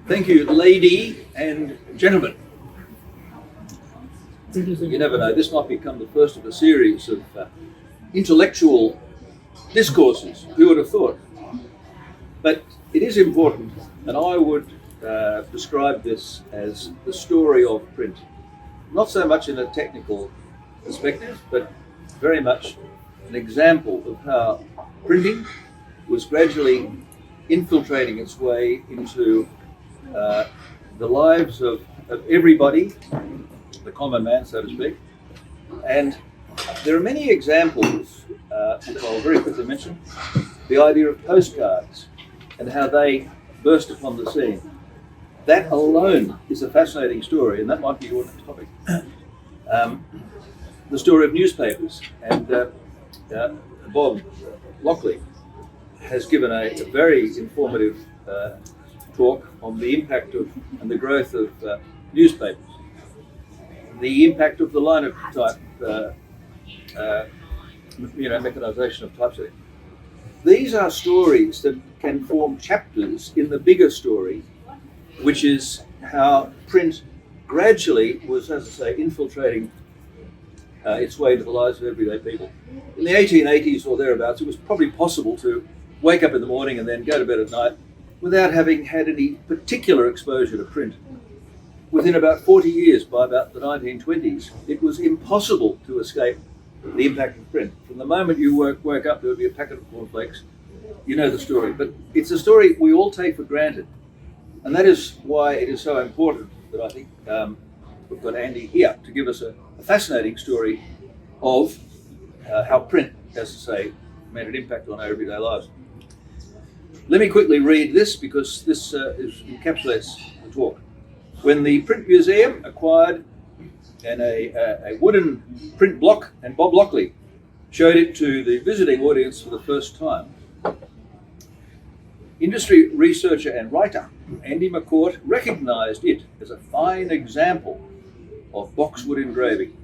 Thank you, lady and gentlemen. You never know, this might become the first of a series of intellectual discourses. Who would have thought? But it is important, and I would describe this as the story of print. Not so much in a technical perspective, but very much an example of how printing was gradually infiltrating its way into the lives of everybody, the common man, so to speak. And there are many examples, which I'll very quickly mention. The idea of postcards and how they burst upon the scene. That alone is a fascinating story, and that might be your next topic. The story of newspapers, and Bob Lockley has given a very informative talk on the impact of and the growth of newspapers, the impact of the linotype, mechanisation of typesetting. These are stories that can form chapters in the bigger story, which is how print gradually was, as I say, infiltrating its way into the lives of everyday people. In the 1880s or thereabouts, it was probably possible to wake up in the morning and then go to bed at night without having had any particular exposure to print. Within about 40 years, by about the 1920s, it was impossible to escape the impact of print. From the moment you woke up, there would be a packet of cornflakes. You know the story, but it's a story we all take for granted. And that is why it is so important that I think we've got Andy here to give us a fascinating story of how print, as I say, made an impact on our everyday lives. Let me quickly read this because this encapsulates the talk. When the Print Museum acquired a wooden print block, and Bob Lockley showed it to the visiting audience for the first time, industry researcher and writer Andy McCourt recognised it as a fine example of boxwood engraving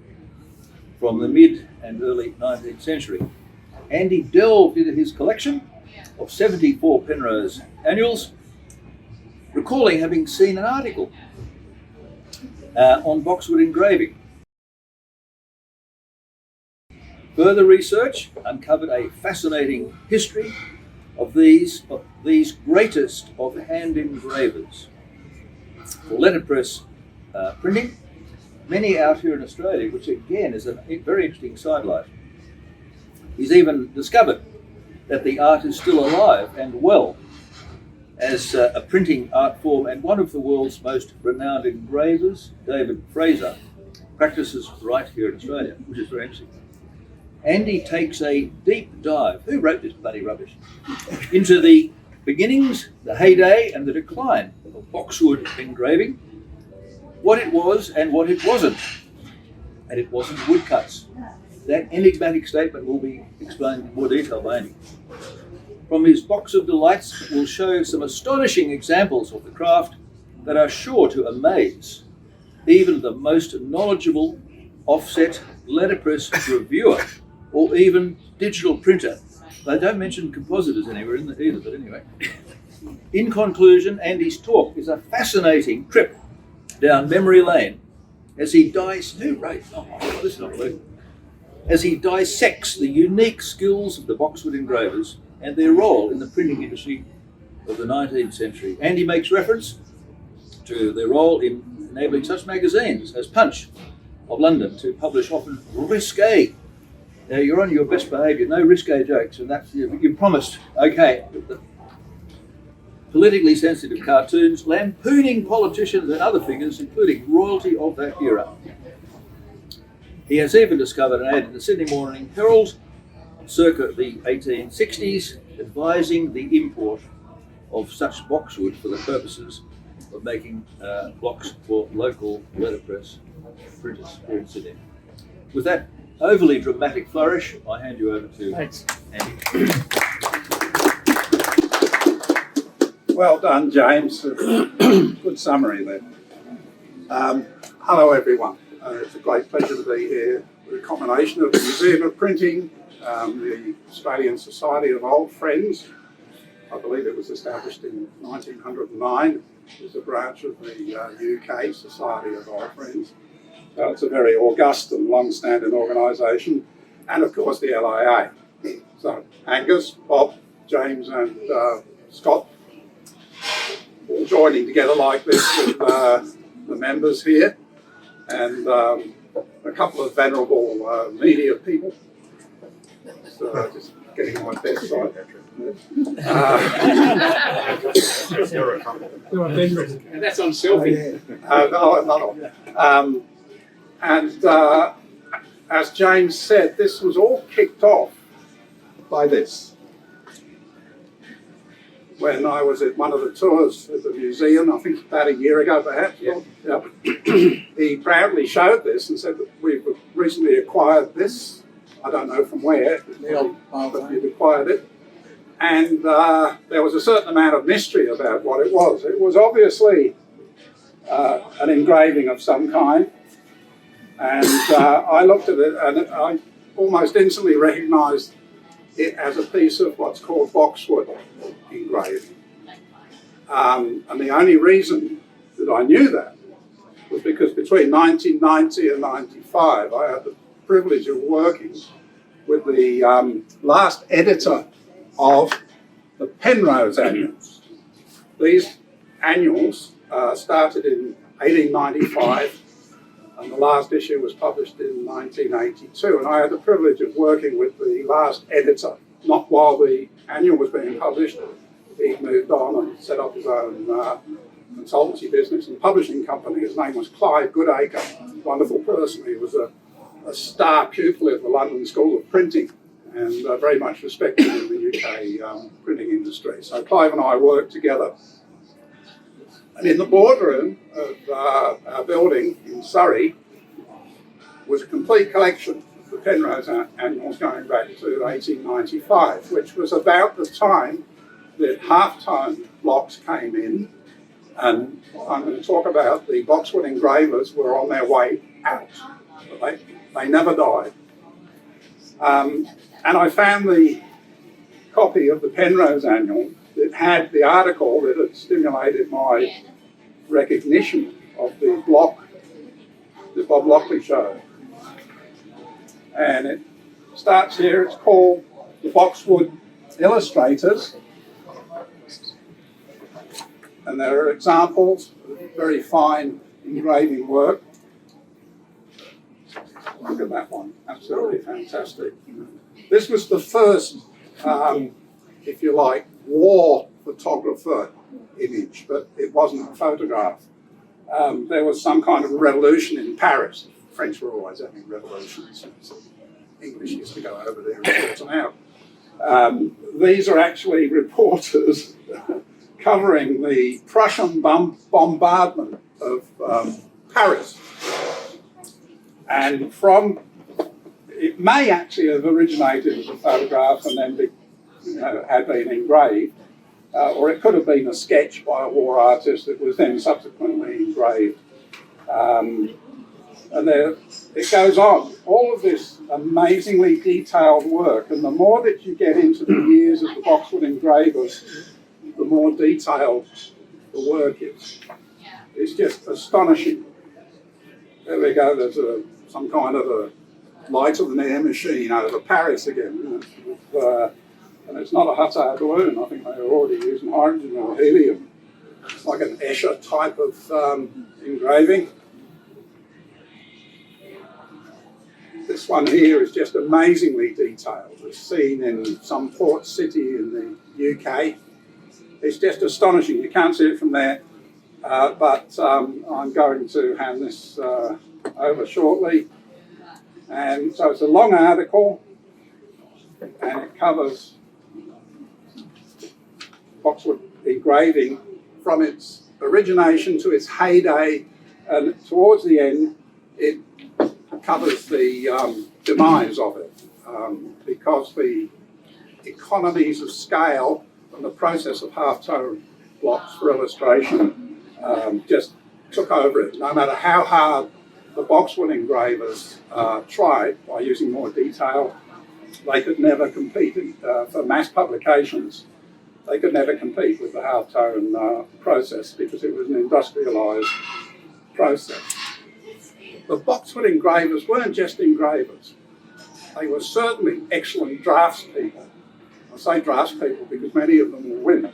from the mid and early 19th century. Andy delved into his collection of 74 Penrose annuals, recalling having seen an article on boxwood engraving. Further research uncovered a fascinating history of these greatest of hand engravers. For letterpress printing, many out here in Australia, which again is a very interesting sidelight. He's even discovered that the art is still alive and well as a printing art form, and one of the world's most renowned engravers, David Fraser, practices right here in Australia, which is very interesting. Andy takes a deep dive, who wrote this bloody rubbish, into the beginnings, the heyday and the decline of boxwood engraving, what it was and what it wasn't. And it wasn't woodcuts. That enigmatic statement will be explained in more detail by Andy. From his box of delights, we'll show some astonishing examples of the craft that are sure to amaze even the most knowledgeable offset letterpress reviewer or even digital printer. They don't mention compositors anywhere in there either, but anyway. In conclusion, Andy's talk is a fascinating trip down memory lane as he dissects the unique skills of the boxwood engravers and their role in the printing industry of the 19th century. Andy makes reference to their role in enabling such magazines as Punch of London to publish often risque. Now you're on your best behaviour, no risque jokes, and that's you promised. Okay. Politically sensitive cartoons lampooning politicians and other figures, including royalty of that era. He has even discovered an ad in the Sydney Morning Herald circa the 1860s advising the import of such boxwood for the purposes of making blocks for local letterpress printers here in Sydney. With that overly dramatic flourish, I hand you over to Andy. Well done, James. Good summary there. Hello, everyone. It's a great pleasure to be here with a combination of the Museum of Printing, the Australian Society of Old Friends, I believe it was established in 1909 as a branch of the UK Society of Old Friends. So it's a very august and long-standing organisation, and of course the LIA. So Angus, Bob, James and Scott all joining together like this with the members here, and a couple of venerable media people. So just getting my best side. And that's on selfie. And as James said, this was all kicked off by this. When I was at one of the tours at the museum, I think about a year ago perhaps, he proudly showed this and said that we've recently acquired this. I don't know from where, but we've acquired it. And there was a certain amount of mystery about what it was. It was obviously an engraving of some kind. And I looked at it and I almost instantly recognised it as a piece of what's called Boxwood Engraving. And the only reason that I knew that was because between 1990 and 95, I had the privilege of working with the last editor of the Penrose annuals. These annuals started in 1895, and the last issue was published in 1982. And I had the privilege of working with the last editor, not while the annual was being published. He moved on and set up his own consultancy business and publishing company. His name was Clive Goodacre, wonderful person. He was a star pupil at the London School of Printing and very much respected in the UK printing industry. So Clive and I worked together. And in the boardroom of our building in Surrey was a complete collection of the Penrose annuals going back to 1895, which was about the time that halftone blocks came in. And I'm going to talk about the Boxwood engravers were on their way out. But they never died. And I found the copy of the Penrose annual that had the article that had stimulated my recognition of the block that Bob Lockley showed. And it starts here, it's called the Boxwood Illustrators. And there are examples of very fine engraving work. Look at that one, absolutely fantastic. This was the first, if you like, war photographer image, but it wasn't a photograph. There was some kind of revolution in Paris. The French were always having revolutions. So English used to go over there and sort them out. These are actually reporters covering the Prussian bombardment of Paris. And it may actually have originated as a photograph and then had been engraved, or it could have been a sketch by a war artist that was then subsequently engraved. And there it goes on. All of this amazingly detailed work, and the more that you get into the years of the Boxwood engravers, the more detailed the work is. It's just astonishing. There we go, there's some kind of a light of an air machine over Paris again. And it's not a hot air balloon. I think they were already using hydrogen or helium. It's like an Escher type of engraving. This one here is just amazingly detailed. It's seen in some port city in the UK. It's just astonishing. You can't see it from there, but I'm going to hand this over shortly. And so it's a long article, and it covers Boxwood engraving from its origination to its heyday, and towards the end it covers the demise of it, because the economies of scale and the process of halftone blocks for illustration just took over it. No matter how hard the Boxwood engravers tried by using more detail, they could never compete for mass publications they could never compete with the halftone process because it was an industrialised process. The Boxwood engravers weren't just engravers. They were certainly excellent draftspeople. I say draftspeople because many of them were women.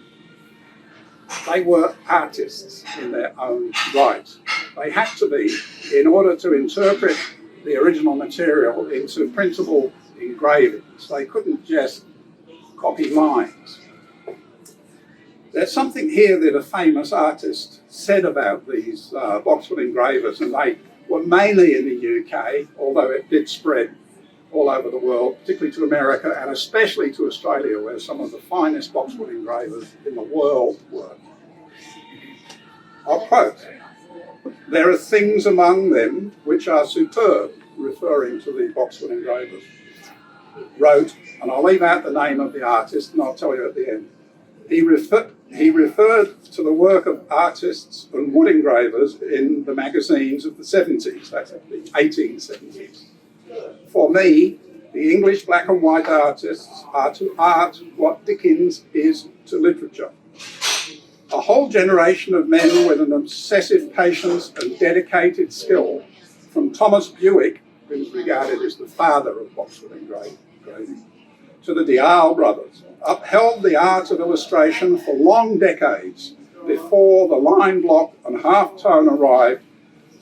They were artists in their own right. They had to be in order to interpret the original material into printable engravings. They couldn't just copy lines. There's something here that a famous artist said about these Boxwood engravers, and they were mainly in the UK, although it did spread all over the world, particularly to America and especially to Australia, where some of the finest Boxwood engravers in the world were. I'll quote, "There are things among them which are superb," referring to the Boxwood engravers. Wrote, and I'll leave out the name of the artist and I'll tell you at the end. He referred to the work of artists and wood engravers in the magazines of the 70s, that's the 1870s. For me, the English black and white artists are to art what Dickens is to literature. A whole generation of men with an obsessive patience and dedicated skill, from Thomas Bewick, who is regarded as the father of Boxwood engraving, to the Dial brothers, upheld the art of illustration for long decades before the line block and halftone arrived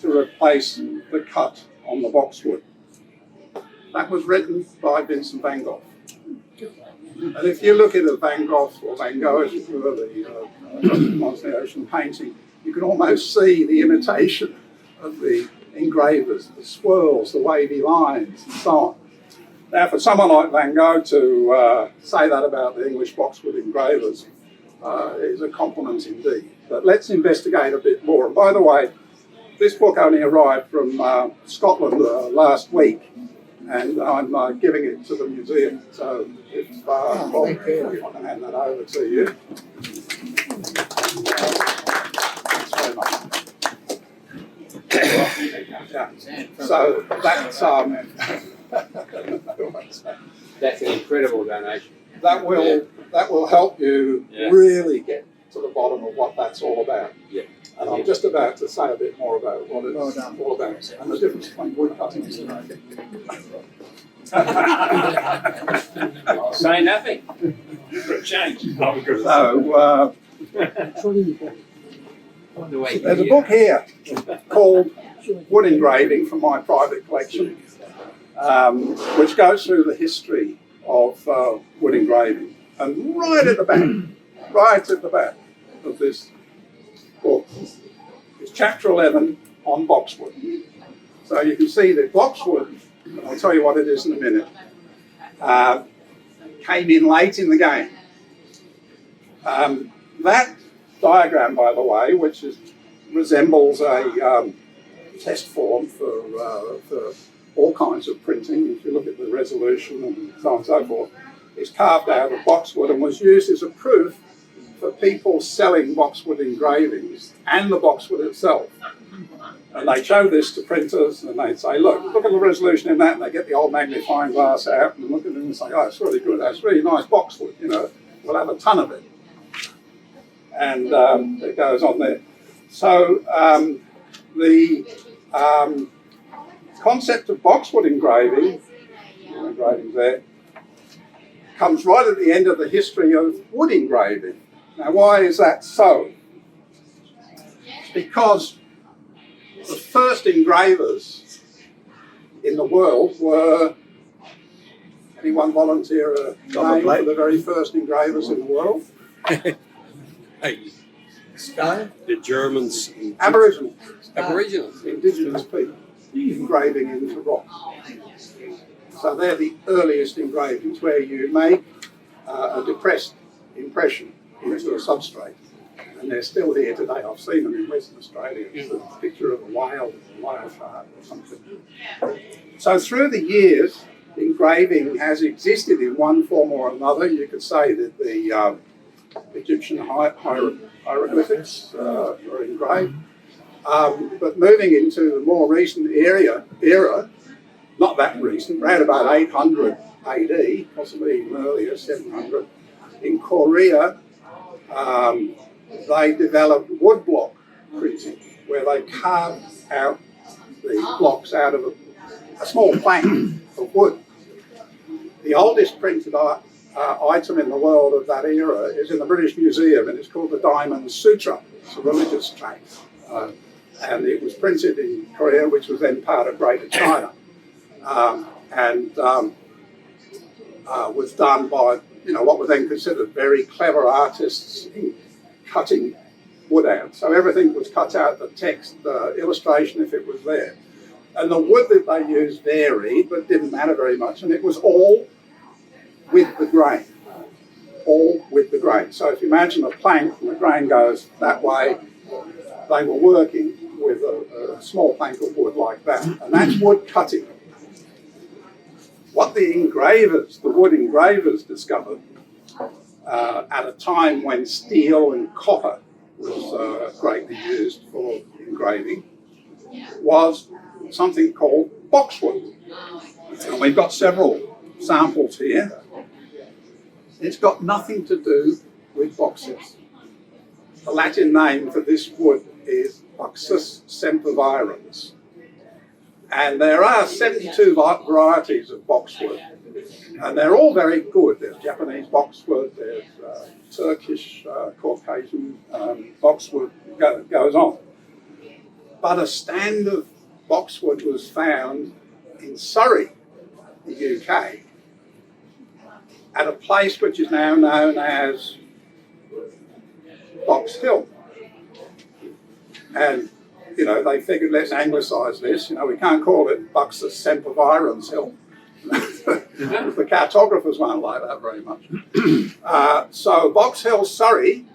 to replace the cut on the boxwood. That was written by Vincent van Gogh. And if you look at a Van Gogh or Van Gogh, as it were, the ocean painting, you can almost see the imitation of the engravers, the swirls, the wavy lines, and so on. Now, for someone like Van Gogh to say that about the English Boxwood engravers is a compliment indeed. But let's investigate a bit more. And by the way, this book only arrived from Scotland last week, and I'm giving it to the museum. So if Bob, I can hand that over to you. Thanks very much. Yeah. So that's an incredible donation. That will help you really get to the bottom of what that's all about. Yeah. And I'm just about to say a bit more about what it's all about and the difference between woodcutting and engraving. I'll say nothing. For a change. So there's a book here called Wood Engraving from my private collection, which goes through the history of wood engraving. And right at the back of this book is chapter 11 on boxwood. So you can see that boxwood, I'll tell you what it is in a minute, came in late in the game. That diagram, by the way, which resembles a test form for all kinds of printing, if you look at the resolution and so on and so forth, is carved out of boxwood and was used as a proof for people selling boxwood engravings and the boxwood itself. And they show this to printers and they'd say, look at the resolution in that, and they get the old magnifying glass out and look at it and say, oh, it's really good, that's really nice boxwood, we'll have a ton of it. And it goes on there. So the concept of boxwood engraving there, comes right at the end of the history of wood engraving. Now, why is that so? It's because the first engravers in the world were, anyone volunteer a name for the very first engravers in the world? The Germans. Aboriginals. Indigenous people engraving into rocks. So they're the earliest engravings where you make a depressed impression into a substrate. And they're still here today. I've seen them in Western Australia. It's a picture of a whale shark or something. So through the years, engraving has existed in one form or another. You could say that the Egyptian hieroglyphics were engraved. But moving into the more recent era, not that recent, around about 800 AD, possibly even earlier, 700, in Korea, they developed woodblock printing, where they carved out the blocks out of a small plank of wood. The oldest printed item in the world of that era is in the British Museum, and it's called the Diamond Sutra. It's a religious tract. And it was printed in Korea, which was then part of Greater China. Was done by, what were then considered very clever artists in cutting wood out. So everything was cut out, the text, the illustration, if it was there. And the wood that they used varied, but didn't matter very much, and it was all with the grain. All with the grain. So if you imagine a plank and the grain goes that way, they were working with a small plank of wood like that, and that's wood cutting. What the wood engravers discovered at a time when steel and copper was greatly used for engraving was something called boxwood. And we've got several samples here. It's got nothing to do with boxes. The Latin name for this wood is Buxus sempervirens. And there are 72 varieties of boxwood, and they're all very good. There's Japanese boxwood, there's Turkish, Caucasian boxwood, goes on. But a stand of boxwood was found in Surrey, the UK, at a place which is now known as Box Hill. And, they figured, let's anglicise this. We can't call it Buxus sempervirens Hill. The cartographers won't like that very much. So Box Hill, Surrey,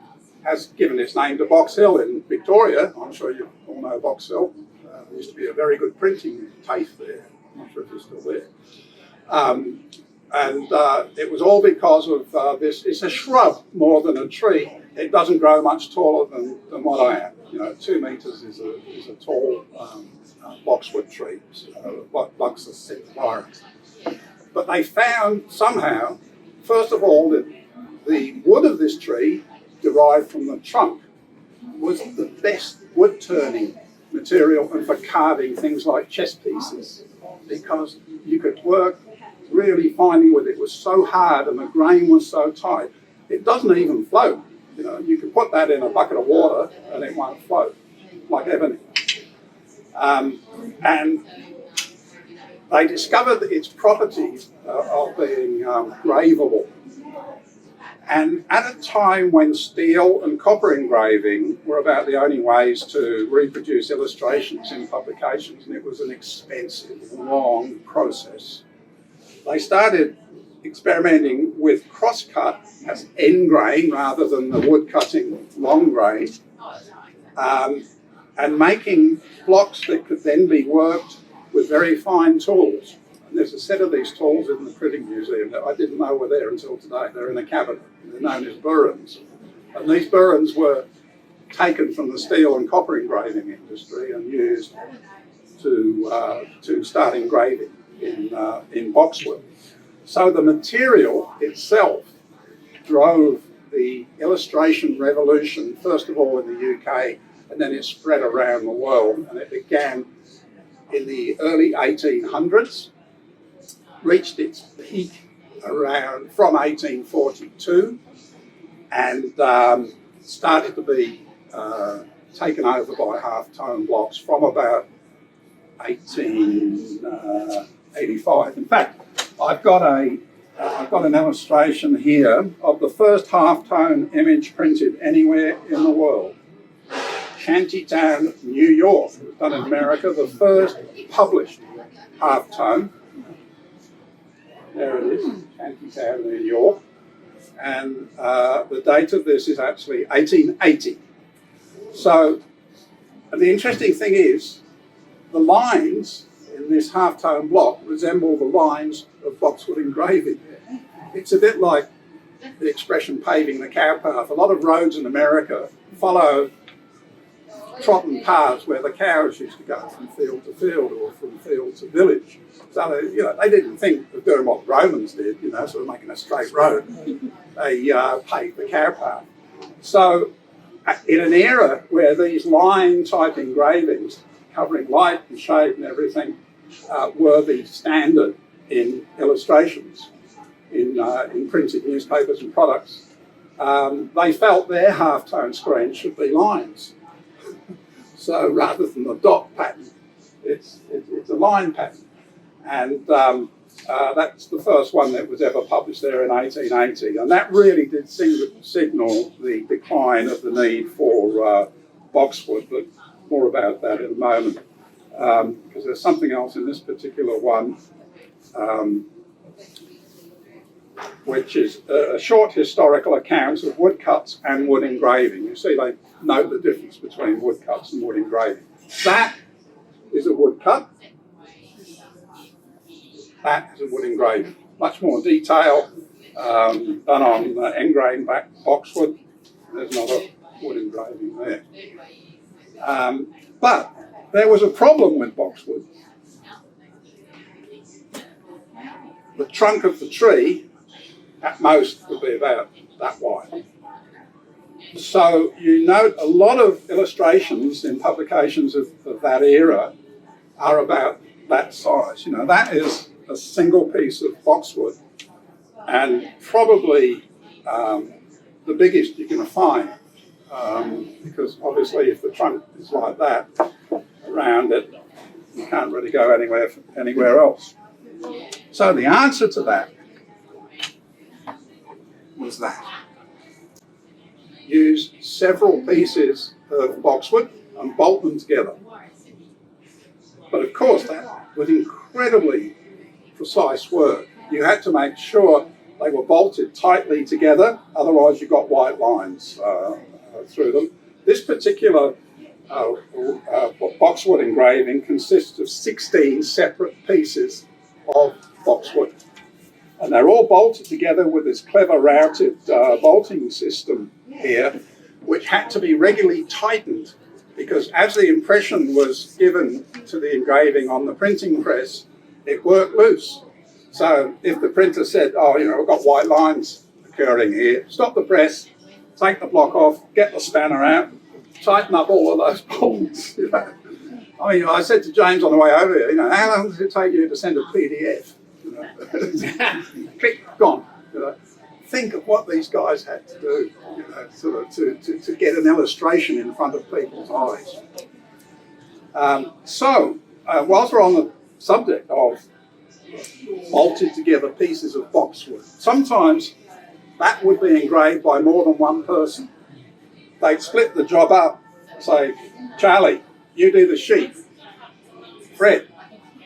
has given its name to Box Hill in Victoria. I'm sure you all know Box Hill. There used to be a very good printing TAFE there. I'm not sure if it's still there. It was all because of this. It's a shrub more than a tree. It doesn't grow much taller than what I am. 2 meters is a tall boxwood tree, Buxus sempervirens. But they found somehow, first of all, that the wood of this tree, derived from the trunk, was the best wood turning material and for carving things like chess pieces, because you could work really finely with it. It was so hard and the grain was so tight. It doesn't even float. You can put that in a bucket of water and it won't float, like ebony. And they discovered its properties of being graveable. And at a time when steel and copper engraving were about the only ways to reproduce illustrations in publications, and it was an expensive, long process, they started experimenting with crosscut as end grain rather than the wood cutting long grain, and making blocks that could then be worked with very fine tools. And there's a set of these tools in the Printing Museum that I didn't know were there until today. They're in a cabinet. They're known as burins. And these burins were taken from the steel and copper engraving industry and used to start engraving in boxwood. So the material itself drove the illustration revolution, first of all in the UK, and then it spread around the world. And it began in the early 1800s, reached its peak around from 1842, and started to be taken over by halftone blocks from about 1885. In fact, I've got an illustration here of the first halftone image printed anywhere in the world. Shantytown, New York. It was done in America, the first published halftone. There it is, Shantytown, New York. And the date of this is actually 1880. So, and the interesting thing is, the lines in this halftone block resemble the lines of Boxwood engraving. It's a bit like the expression paving the cow path. A lot of roads in America follow trodden paths where the cows used to go from field to field or from field to village. So they didn't think of doing what the Romans did, sort of making a straight road. They paved the cow path. So in an era where these line type engravings covering light and shade and everything were the standard in illustrations, in printed newspapers and products, they felt their halftone screen should be lines. So rather than the dot pattern, it's a line pattern. And that's the first one that was ever published there in 1880. And that really did signal the decline of the need for boxwood, but more about that in a moment. Because there's something else in this particular one, which is a short historical account of woodcuts and wood engraving. You see, they note the difference between woodcuts and wood engraving. That is a woodcut. That is a wood engraving. Much more detail, done on engrained back boxwood. There's another wood engraving there. But there was a problem with boxwood. The trunk of the tree, at most, would be about that wide. So you note a lot of illustrations in publications of that era are about that size. You know, that is a single piece of boxwood, and probably the biggest you're going to find, because obviously if the trunk is like that around it, you can't really go anywhere else. So the answer to that was that. Use several pieces of boxwood and bolt them together. But of course that was incredibly precise work. You had to make sure they were bolted tightly together, otherwise you got white lines through them. This particular boxwood engraving consists of 16 separate pieces of boxwood. And they're all bolted together with this clever routed bolting system here, which had to be regularly tightened, because as the impression was given to the engraving on the printing press, it worked loose. So if the printer said, oh, you know, we've got white lines occurring here, stop the press, take the block off, get the spanner out, tighten up all of those bolts. You know? I mean, I said to James on the way over here, you know, how long does it take you to send a PDF? You know? Click, gone. You know? Think of what these guys had to do, you know, sort of to get an illustration in front of people's eyes. Whilst we're on the subject of bolted together pieces of boxwood, sometimes that would be engraved by more than one person. They'd split the job up, say, Charlie, you do the sheep. Fred,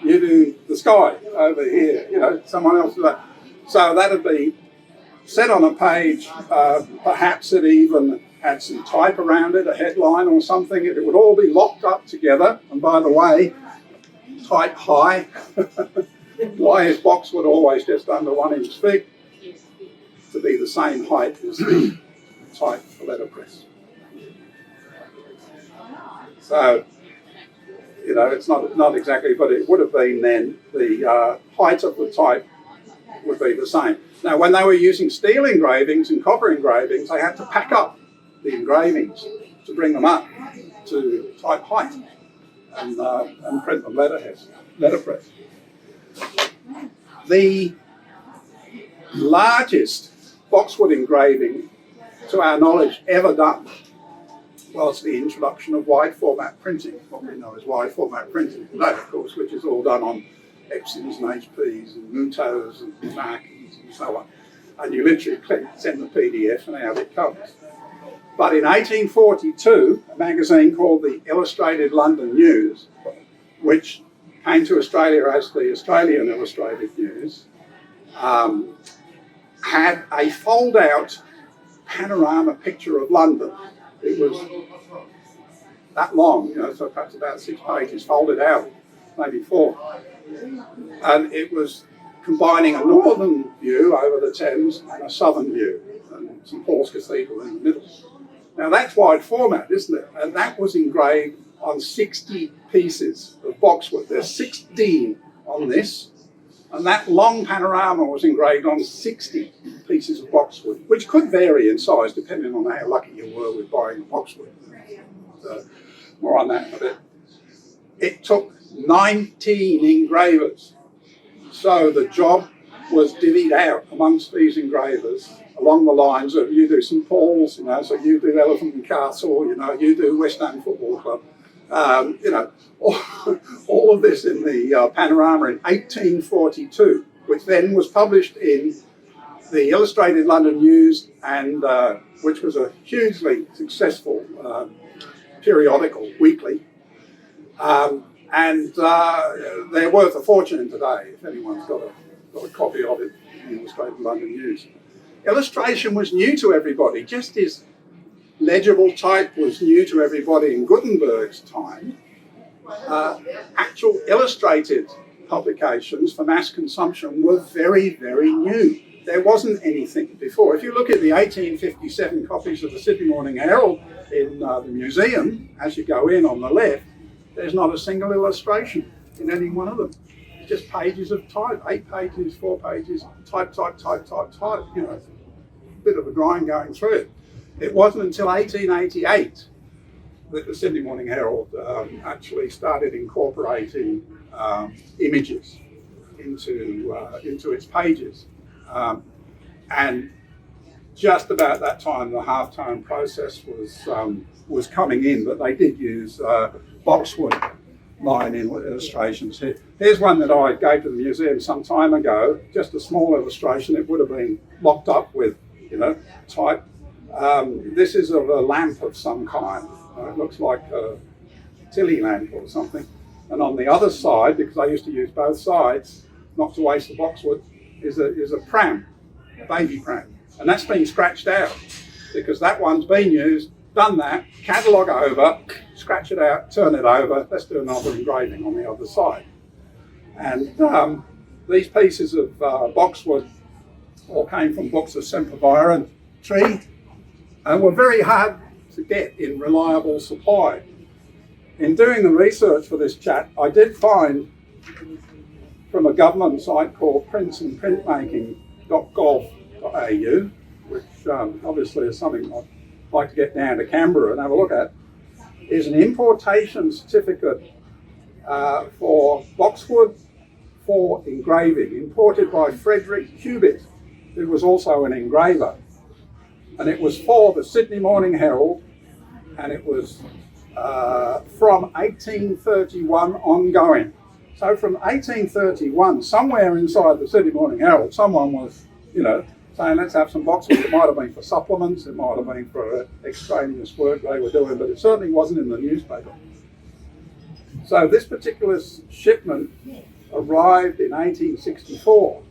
you do the sky over here. You know, someone else do that. So that'd be set on a page. Perhaps it even had some type around it, a headline or something. It would all be locked up together. And by the way, type high. Why is boxwood always just under 1 inch thick? To be the same height as the type for letterpress. So, you know, it's not exactly, but it would have been then. The height of the type would be the same. Now, when they were using steel engravings and copper engravings, they had to pack up the engravings to bring them up to type height and print them letterpress. The largest boxwood engraving, to our knowledge, ever done was the introduction of wide format printing, what we know as wide format printing today, of course, which is all done on Epsons and HPs and Mutos and Markins and so on. And you literally click, send the PDF, and out it comes. But in 1842, a magazine called the Illustrated London News, which came to Australia as the Australian Illustrated News, had a fold-out panorama picture of London. It was that long, you know, so perhaps about 6 pages, folded out, maybe 4. And it was combining a northern view over the Thames and a southern view, and St Paul's Cathedral in the middle. Now that's wide format, isn't it? And that was engraved on 60 pieces of boxwood. There's 16 on this, and that long panorama was engraved on 60 pieces of boxwood, which could vary in size depending on how lucky you were with buying boxwood. More on that in a bit. It took 19 engravers. So the job was divvied out amongst these engravers along the lines of you do St Paul's, so you do Elephant and Castle, you do West End Football Club. All of this in the Panorama in 1842, which then was published in the Illustrated London News, and which was a hugely successful periodical, weekly. And they're worth a fortune today if anyone's got a copy of it in the Illustrated London News. Illustration was new to everybody, just as legible type was new to everybody in Gutenberg's time. Actual illustrated publications for mass consumption were very, very new. There wasn't anything before. If you look at the 1857 copies of the Sydney Morning Herald in the museum, as you go in on the left, there's not a single illustration in any one of them. It's just pages of type, 8 pages, 4 pages, type, bit of a grind going through it. It wasn't until 1888 that the Sydney Morning Herald actually started incorporating images into its pages. And just about that time, the halftone process was coming in, but they did use Boxwood line in illustrations. Here's one that I gave to the museum some time ago, just a small illustration. It would have been locked up with, type. This is of a lamp of some kind. It looks like a Tilly lamp or something. And on the other side, because I used to use both sides, not to waste the boxwood, is a pram, a baby pram. And that's been scratched out because that one's been used, done that, catalogue over, scratch it out, turn it over, let's do another engraving on the other side. And these pieces of boxwood all came from books of sempervirens tree and were very hard to get in reliable supply. In doing the research for this chat, I did find from a government site called printsandprintmaking.gov.au, which obviously is something I'd like to get down to Canberra and have a look at, is an importation certificate for boxwood for engraving, imported by Frederick Cubitt, who was also an engraver. And it was for the Sydney Morning Herald, and it was from 1831 ongoing. So from 1831, somewhere inside the Sydney Morning Herald, someone was, saying let's have some boxwood. It might have been for supplements, it might have been for extraneous work they were doing, but it certainly wasn't in the newspaper. So this particular shipment arrived in 1864,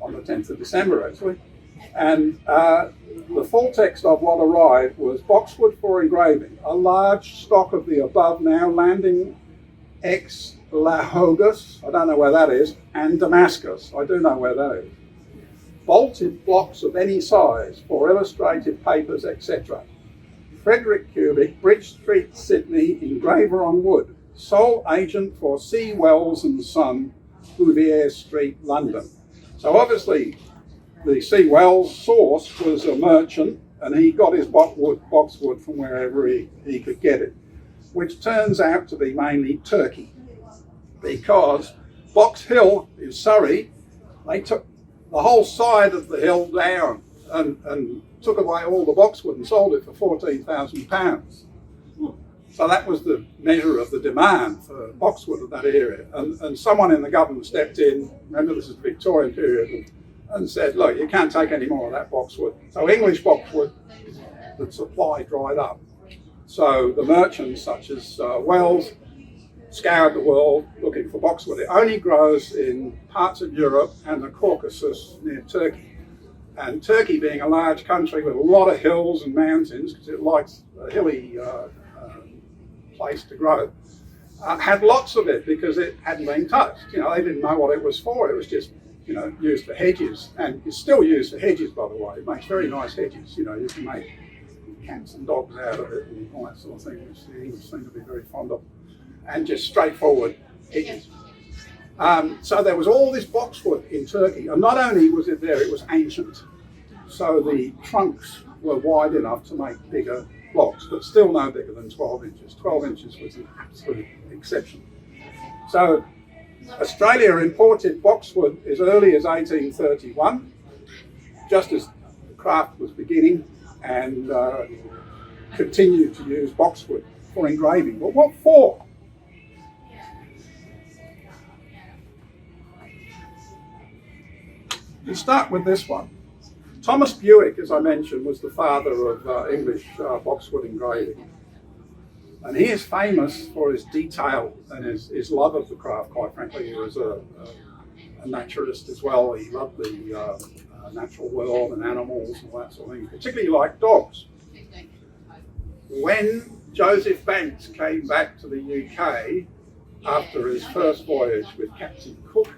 on the 10th of December actually, and the full text of what arrived was boxwood for engraving, a large stock of the above now landing ex Lahogus, I don't know where that is, and Damascus, I do know where that is. Bolted blocks of any size for illustrated papers, etc. Frederick Cubitt, Bridge Street, Sydney, engraver on wood, sole agent for C. Wells and Son, Bouvier Street, London. So obviously the C. Wells source was a merchant, and he got his boxwood from wherever he could get it, which turns out to be mainly Turkey, because Box Hill in Surrey, they took the whole side of the hill down and took away all the boxwood and sold it for £14,000. So that was the measure of the demand for boxwood of that area. And someone in the government stepped in, remember this is the Victorian period, and said, look, you can't take any more of that boxwood. So English boxwood, the supply dried up. So the merchants such as Wells scoured the world looking for boxwood. It only grows in parts of Europe and the Caucasus near Turkey. And Turkey being a large country with a lot of hills and mountains, because it likes a hilly place to grow, had lots of it because it hadn't been touched. They didn't know what it was for. It was just, used for hedges, and it's still used for hedges, by the way. It makes very nice hedges. You can make cats and dogs out of it and all that sort of thing, which the English seem to be very fond of. And just straightforward hedges. So there was all this boxwood in Turkey, and not only was it there, it was ancient. so the trunks were wide enough to make bigger blocks, but still no bigger than 12 inches. 12 inches was an absolute exception. So Australia imported boxwood as early as 1831, just as the craft was beginning, and continued to use boxwood for engraving. But what for? You start with this one. Thomas Bewick, as I mentioned, was the father of English boxwood engraving. And he is famous for his detail and his love of the craft, quite frankly. He was a naturalist as well. He loved the natural world and animals and all that sort of thing, particularly like dogs. When Joseph Banks came back to the UK after his first voyage with Captain Cook,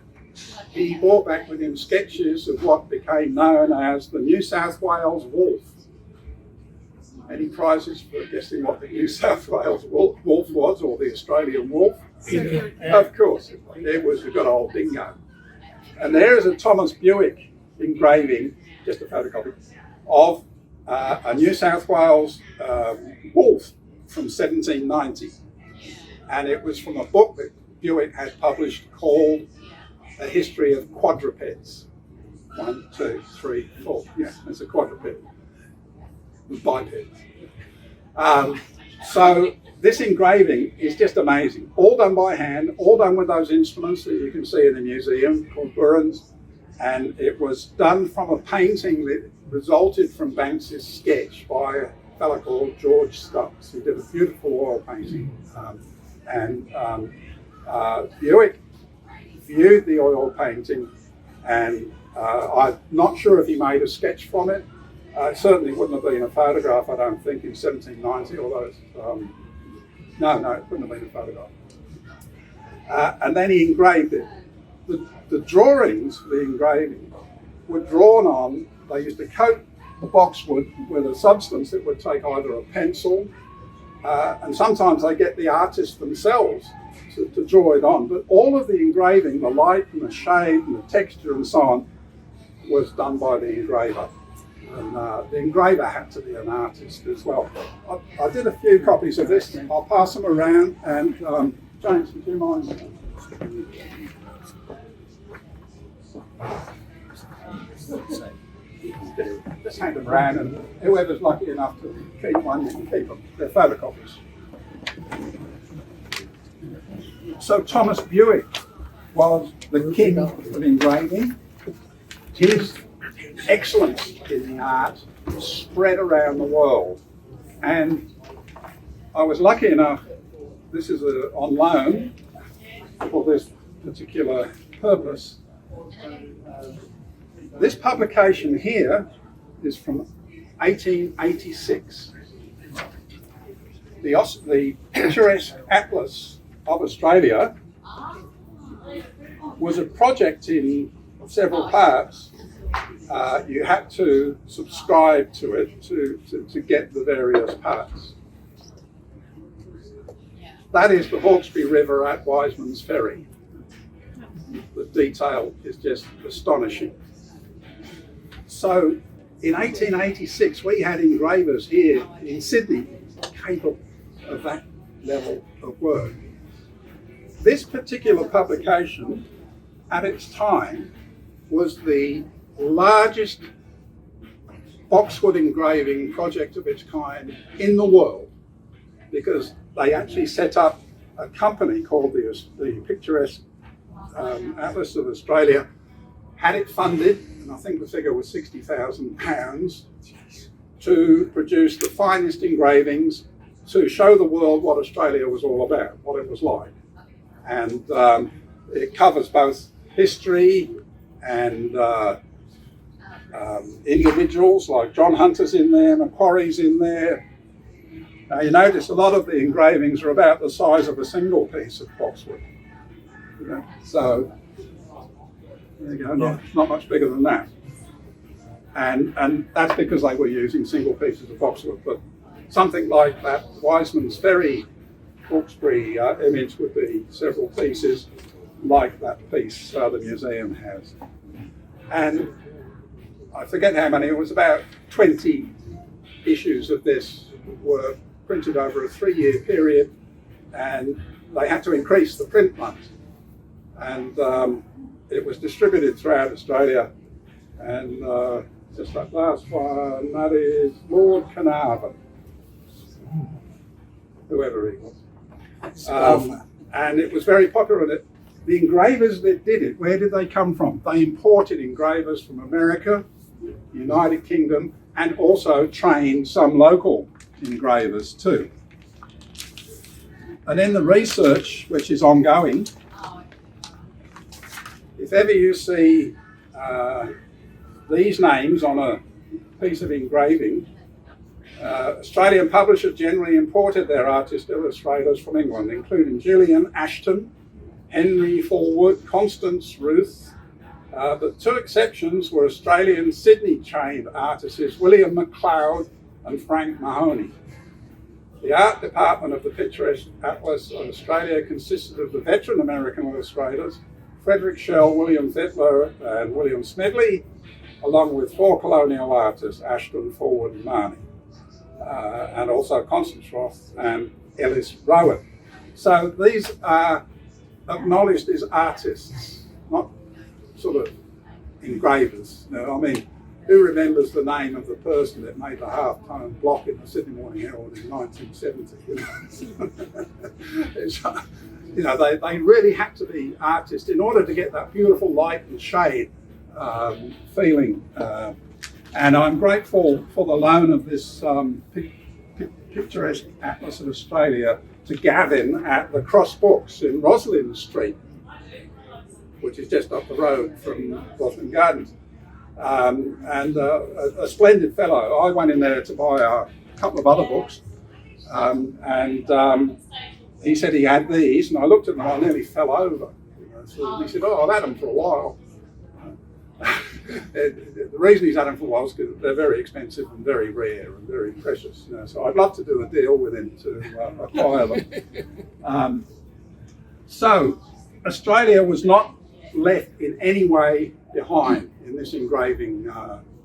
he brought back with him sketches of what became known as the New South Wales wolf. Any prizes for guessing what the New South Wales wolf was, or the Australian wolf? Of course, it was the good old dingo. And there is a Thomas Bewick engraving, just a photocopy, of a New South Wales wolf from 1790. And it was from a book that Bewick had published called A History of Quadrupeds. 1, 2, 3, 4. Yeah, it's a quadruped. Biped. So this engraving is just amazing. All done by hand, all done with those instruments that you can see in the museum called burins. And it was done from a painting that resulted from Banks's sketch by a fellow called George Stubbs. He did a beautiful oil painting. Bewick viewed the oil painting, and I'm not sure if he made a sketch from it. It certainly wouldn't have been a photograph, I don't think, in 1790, although it's, no, it wouldn't have been a photograph. And then he engraved it. The drawings for the engraving were drawn on, they used to coat the boxwood with a substance that would take either a pencil, and sometimes they get the artists themselves to draw it on. But all of the engraving, the light and the shade and the texture and so on, was done by the engraver. And the engraver had to be an artist as well. I did a few copies of this. I'll pass them around. And James, would you mind? Just hand them around, and whoever's lucky enough to keep one, you can keep them. They're photocopies. So Thomas Bewick was the king of engraving. His excellence in the art spread around the world, and I was lucky enough, this is on loan for this particular purpose. This publication here is from 1886. The Picturesque Atlas of Australia was a project in several parts. You had to subscribe to it to get the various parts. That is the Hawkesbury River at Wiseman's Ferry. The detail is just astonishing. So in 1886, we had engravers here in Sydney capable of that level of work. This particular publication, at its time, was the largest boxwood engraving project of its kind in the world, because they actually set up a company called the Picturesque Atlas of Australia, had it funded, and I think the figure was £60,000, to produce the finest engravings to show the world what Australia was all about, what it was like. And it covers both history and individuals, like John Hunter's in there, Macquarie's in there. Now you notice a lot of the engravings are about the size of a single piece of boxwood. You know? So there you go, not much bigger than that. And that's because they were using single pieces of boxwood. But something like that Wiseman's Ferry Hawkesbury image would be several pieces like that piece the museum has. And I forget how many, it was about 20 issues of this were printed over a 3-year period, and they had to increase the print runs. And it was distributed throughout Australia. And just that last one, that is Lord Carnarvon, whoever he was. And it was very popular. And the engravers that did it, where did they come from? They imported engravers from America, United Kingdom, and also trained some local engravers too. And then the research, which is ongoing, if ever you see these names on a piece of engraving, Australian publishers generally imported their artist illustrators from England, including Gillian Ashton, Henry Fullwood, Constance Ruth. The 2 exceptions were Australian Sydney-trained artists William McLeod and Frank Mahoney. The art department of the Picturesque Atlas of Australia consisted of the veteran American illustrators Frederick Shell, William Fettler and William Smedley, along with 4 colonial artists, Ashton, Fullwood and Marnie, and also Constance Roth and Ellis Rowan. So these are acknowledged as artists, not sort of engravers. I mean, who remembers the name of the person that made the halftone block in the Sydney Morning Herald in 1970? They really had to be artists in order to get that beautiful light and shade feeling. And I'm grateful for the loan of this Picturesque Atlas of Australia to Gavin at the Cross Books in Roslyn Street, which is just up the road from Boston Gardens. And a splendid fellow. I went in there to buy a couple of other books, and he said he had these, and I looked at them and I nearly fell over. So he said, "Oh, I've had them for a while." The reason he's had them for a while is because they're very expensive and very rare and very precious. So I'd love to do a deal with him to acquire them. So Australia was not left in any way behind in this engraving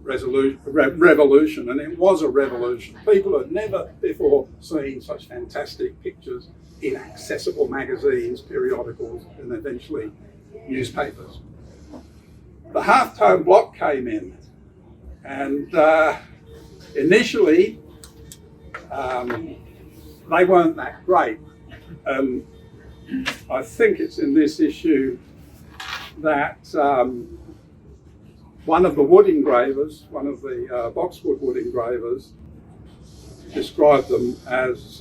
revolution, and it was a revolution. People had never before seen such fantastic pictures in accessible magazines, periodicals, and eventually newspapers. The halftone block came in, and initially they weren't that great. I think it's in this issue that one of the wood engravers, one of the Boxwood wood engravers, described them as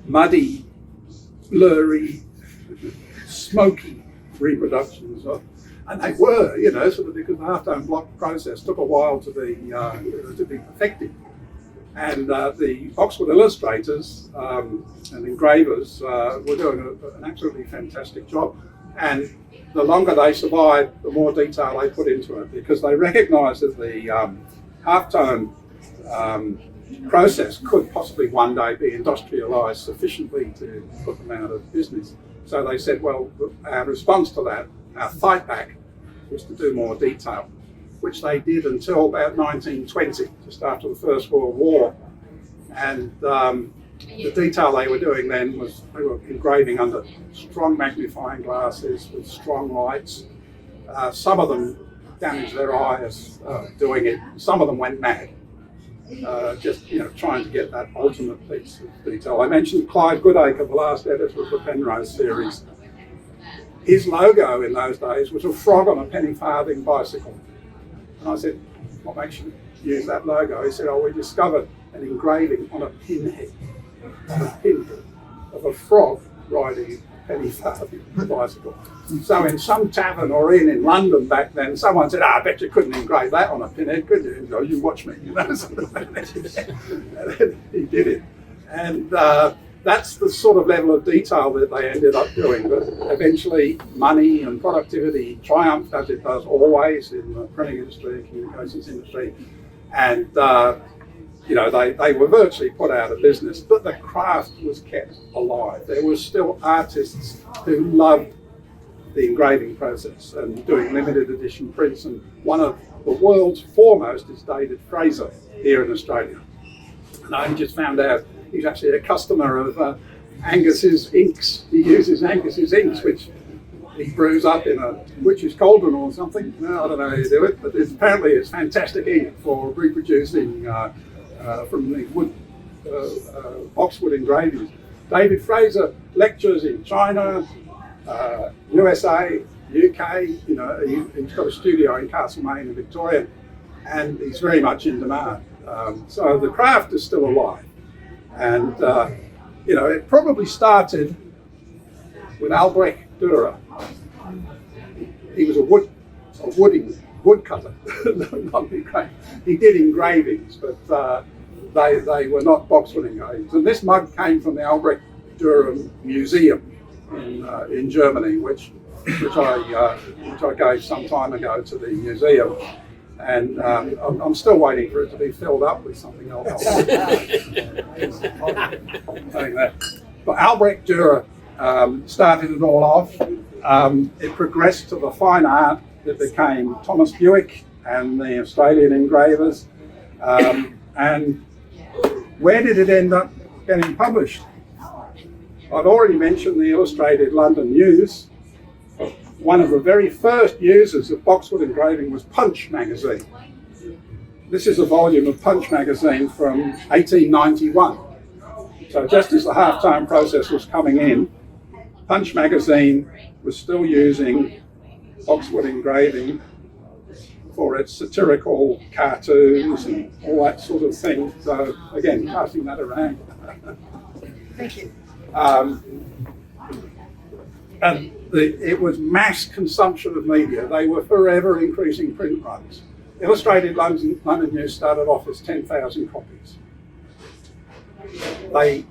muddy, blurry, smoky reproductions of, and they were, sort of, because the halftone block process took a while to be perfected. And the Boxwood illustrators and engravers were doing an absolutely fantastic job. And the longer they survived, the more detail they put into it, because they recognised that the halftone process could possibly one day be industrialised sufficiently to put them out of business. So they said, well, our response to that, our fight back, was to do more detail, which they did until about 1920, just after the First World War. And the detail they were doing then was they were engraving under strong magnifying glasses with strong lights. Some of them damaged their eyes doing it. Some of them went mad, just trying to get that ultimate piece of detail. I mentioned Clive Goodacre, the last editor of the Penrose series. His logo in those days was a frog on a penny farthing bicycle. And I said, "What makes you use that logo?" He said, "Oh, we discovered an engraving on a pinhead of a frog riding a penny farthing bicycle." So in some tavern or inn in London back then, someone said, "I bet you couldn't engrave that on a pinhead, could you?" And go, "You watch me," And then he did it. And that's the sort of level of detail that they ended up doing. But eventually money and productivity triumphed, as it does always in the printing industry and communications industry. And they were virtually put out of business, but the craft was kept alive. There were still artists who loved the engraving process and doing limited edition prints. And one of the world's foremost is David Fraser here in Australia. And I just found out he's actually a customer of Angus's inks. He uses Angus's inks, which he brews up in a witch's cauldron or something. No, I don't know how you do it, but apparently it's fantastic ink for reproducing from the Boxwood engravings. David Fraser lectures in China, USA, UK. You know, he's got a studio in Castlemaine in Victoria, and he's very much in demand. So the craft is still alive, and you know, it probably started with Albrecht Dürer. He was a woodcutter. He did engravings, but they were not Boxwood engravings. And this mug came from the Albrecht Dürer Museum in Germany, which I gave some time ago to the museum. And I'm still waiting for it to be filled up with something else. But Albrecht Dürer started it all off. It progressed to the fine art that became Thomas Buick and the Australian engravers. And where did it end up getting published? I've already mentioned the Illustrated London News. One of the very first users of Boxwood engraving was Punch magazine. This is a volume of Punch magazine from 1891. So just as the halftone process was coming in, Punch magazine was still using Boxwood engraving for its satirical cartoons and all that sort of thing. So again, passing that around. Thank you. And it was mass consumption of media. They were forever increasing print runs. Illustrated London News started off as 10,000 copies. They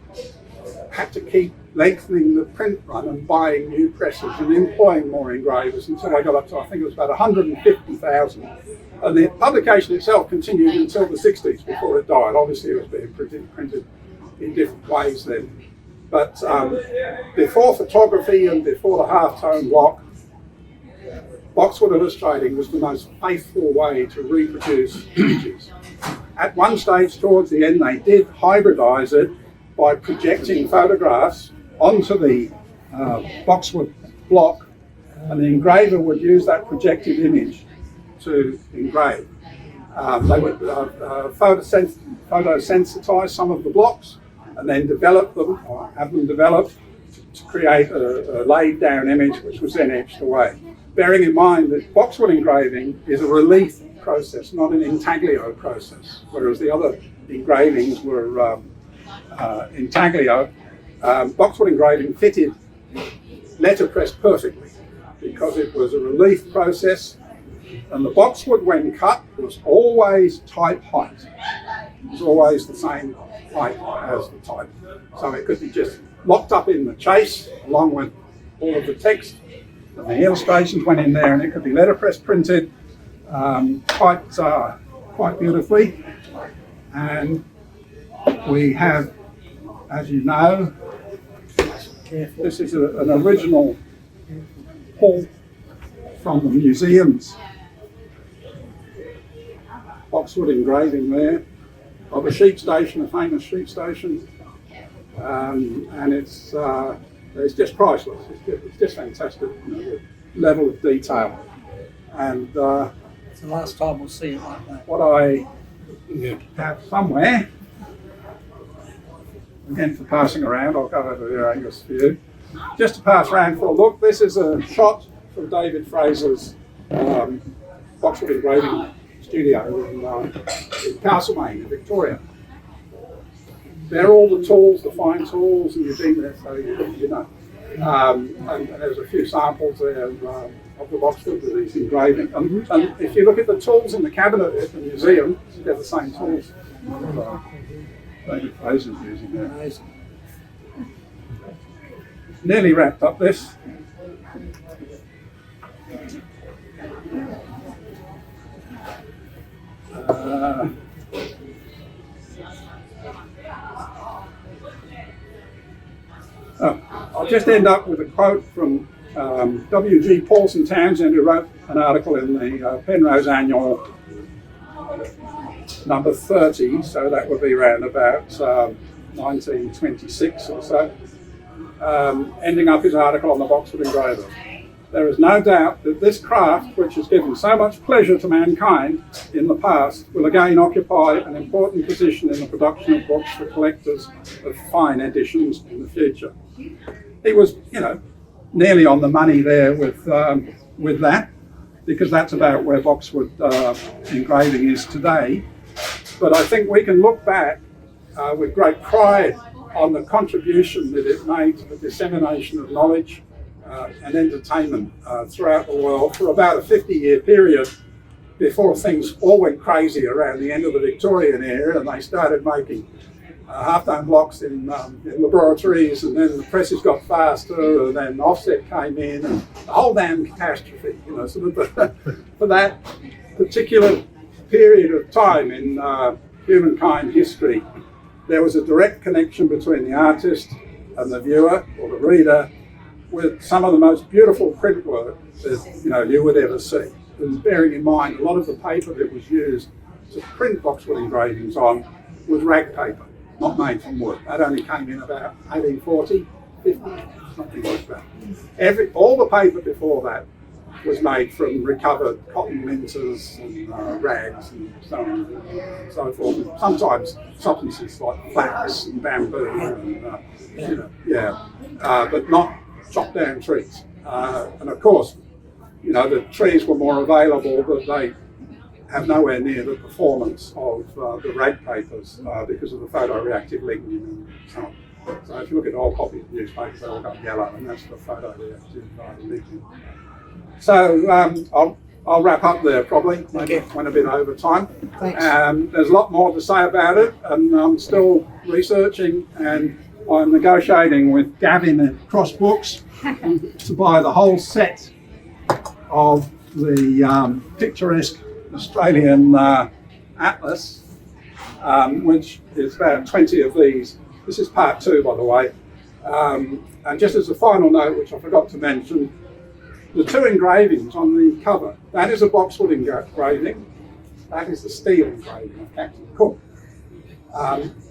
had to keep lengthening the print run and buying new presses and employing more engravers until they got up to, I think it was about 150,000. And the publication itself continued until the 60s before it died. Obviously it was being printed in different ways then. But before photography and before the halftone block, Boxwood illustrating was the most faithful way to reproduce images. At one stage towards the end, they did hybridize it by projecting photographs onto the Boxwood block, and the engraver would use that projected image to engrave. They would photosensitize some of the blocks and then develop them, or have them developed to create a laid down image which was then etched away. Bearing in mind that Boxwood engraving is a relief process, not an intaglio process, whereas the other engravings were intaglio. Boxwood engraving fitted letterpress perfectly because it was a relief process, and the boxwood when cut was always type height. It was always the same height as the type. So it could be just locked up in the chase along with all of the text, and the illustrations went in there, and it could be letterpress printed quite beautifully. And we have, as you know, this is an original pull from the museum's Boxwood engraving there of a sheep station, a famous sheep station, and it's just priceless. It's just fantastic, you know, the level of detail. And It's the last time we'll see it like that. what I have somewhere, again for passing around, I'll go over there, Angus, for you. Just to pass around for a look, this is a shot from David Fraser's Boxwood engraving studio in Castlemaine in Victoria. They're all the tools, the fine tools, and you've been there, so you know. And there's a few samples there of the Boxwood that he's engraving. And if you look at the tools in the cabinet at the museum, they're the same tools David Fraser's using there. Nearly wrapped up this. I'll just end up with a quote from W.G. Paulson Townsend, who wrote an article in the Penrose Annual number 30, so that would be around about 1926 or so, ending up his article on the Boxwood engraver. There is no doubt that this craft, which has given so much pleasure to mankind in the past, will again occupy an important position in the production of books for collectors of fine editions in the future. He was, nearly on the money there with that, because that's about where Boxwood engraving is today. But I think we can look back with great pride on the contribution that it made to the dissemination of knowledge and entertainment throughout the world for about a 50-year period before things all went crazy around the end of the Victorian era, and they started making halftone blocks in laboratories, and then the presses got faster, and then offset came in, and the whole damn catastrophe, for that particular period of time in humankind history. There was a direct connection between the artist and the viewer or the reader with some of the most beautiful print work that you would ever see. And bearing in mind, a lot of the paper that was used to print Boxwood engravings on was rag paper, not made from wood. That only came in about 1840, 50, something like that. All the paper before that was made from recovered cotton linters and rags and so on and so forth. And sometimes substances like flax and bamboo and but not chopped down trees. And of course, the trees were more available, but they have nowhere near the performance of the rag papers because of the photoreactive lignin and so on. So if you look at old copies of newspapers, they all got yellow, and that's the photoreactive lignin. So I'll wrap up there probably. Maybe went a bit over time. Thanks. There's a lot more to say about it, and I'm still researching, and I'm negotiating with Gavin at Cross Books to buy the whole set of the picturesque Australian atlas, which is about 20 of these. This is part 2, by the way. And just as a final note, which I forgot to mention, the 2 engravings on the cover, that is a Boxwood engraving. That is the steel engraving of Captain Cook.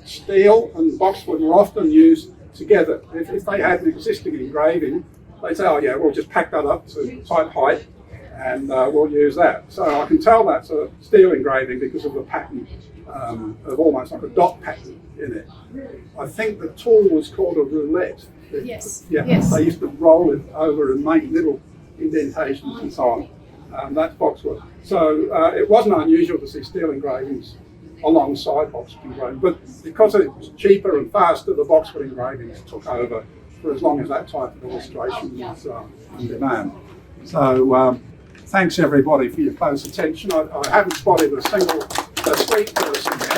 Steel and Boxwood were often used together. If they had an existing engraving, they'd say, oh yeah, we'll just pack that up to tight height and we'll use that. So I can tell that's a steel engraving because of the pattern of almost like a dot pattern in it. I think the tool was called a roulette. Yes. Yeah, Yes. They used to roll it over and make little indentations and so on. That's Boxwood. So it wasn't unusual to see steel engravings alongside Boxwood engraving, but because it was cheaper and faster, the Boxwood engravings took over for as long as that type of illustration was in demand. So thanks everybody for your close attention. I haven't spotted a single sweet person yet.